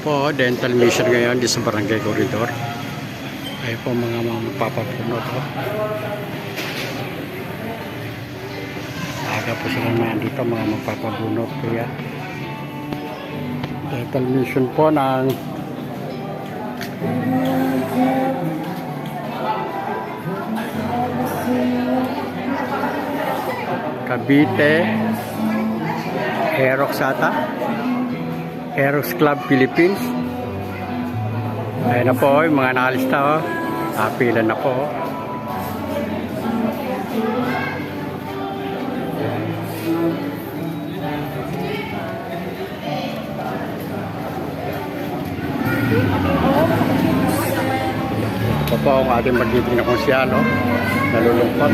po, dental mission ngayon di sa Barangay Corridor. Ayun po mga magpapapuno to. Aga po sila na dito mga magpapabunot kaya dental mission po ng Cavite Aerox ata Aerox Club Philippines. Ayun na po yung mga nakalista pila na po. Ito po ang ating magiging na konsyalo, nalulungkot.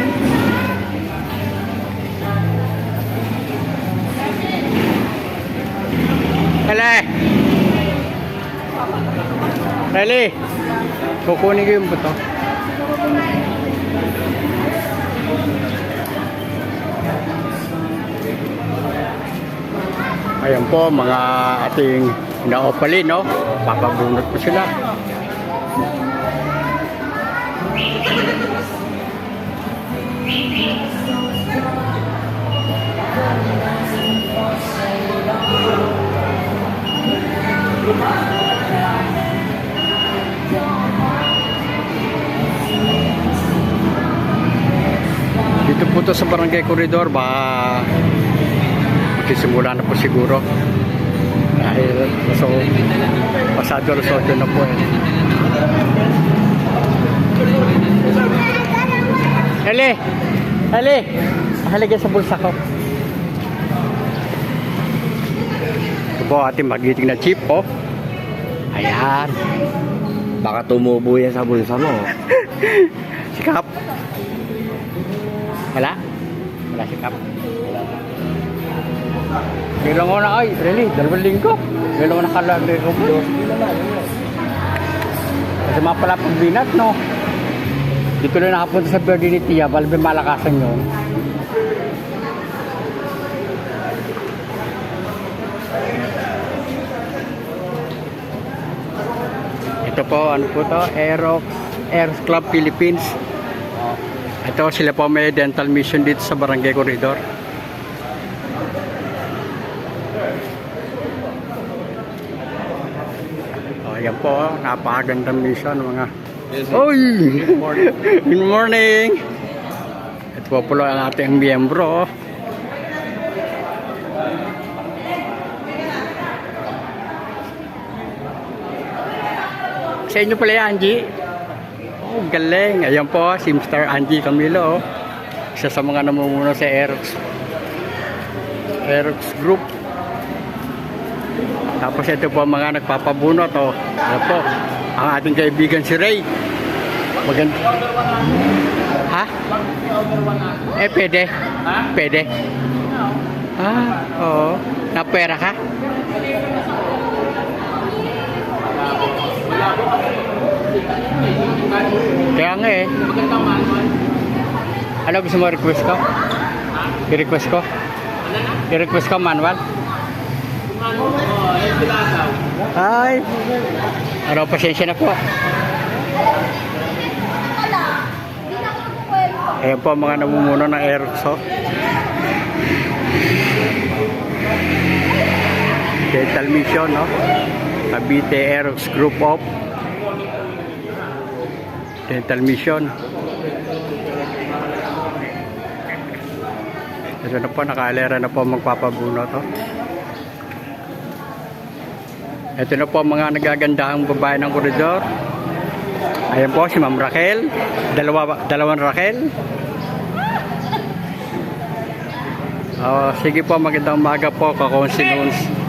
Rally, kukunin ko yung buto. Ayan po mga ating naopalin, no? Papabunot po sila. Dito po to sa Barangay Corridor, magsisimula na po siguro dahil pasado alas 8 na po Eli, halika sa bulsa ko. Ito po ating magiting na jeep po. Ayan. Baka tumubo yan sa bulsa mo. Sikap. Wala sikap. Bilang ko na really, 2 linggo. Bilang ko nakalagay ko po. Kasi mapala pagbinat, no? Dito na nakapunta sa birthday ni Tia, balbe malakasan yun. Ito po, ano po to? Aerox Club Philippines. Ito sila po may dental mission dito sa Barangay Corridor. Ayan po, napakagandang mission mga. Oy! Good morning! Ito po pala ang ating miyembro. Sa inyo pala yan, Angie. Oh, galing. Ayan po, Simstar Angie Camilo. Isa sa mga namumuno sa Aerox Group. Tapos ito po mga nagpapabunot. Ito po, ang ating kaibigan si Ray. Maganda. Ha? Pwede. Pwede. Oo. Napera ka? Kaya nga ano gusto mo request ko? I-request ko? I-request ko manual? Ay! Ano, pasensya na po. Ayan po mga namumuno ng Aerox. Dental mission, no? Cavite Aerox Group of Dental mission. Ito na po, nakaalera na po magpapabuno to. Ito na po mga nagagandahang babae ng koridor. Ayan po si Ma'am Raquel. Dalawang Raquel. Sige po, magandang umaga po, kakonsinuns.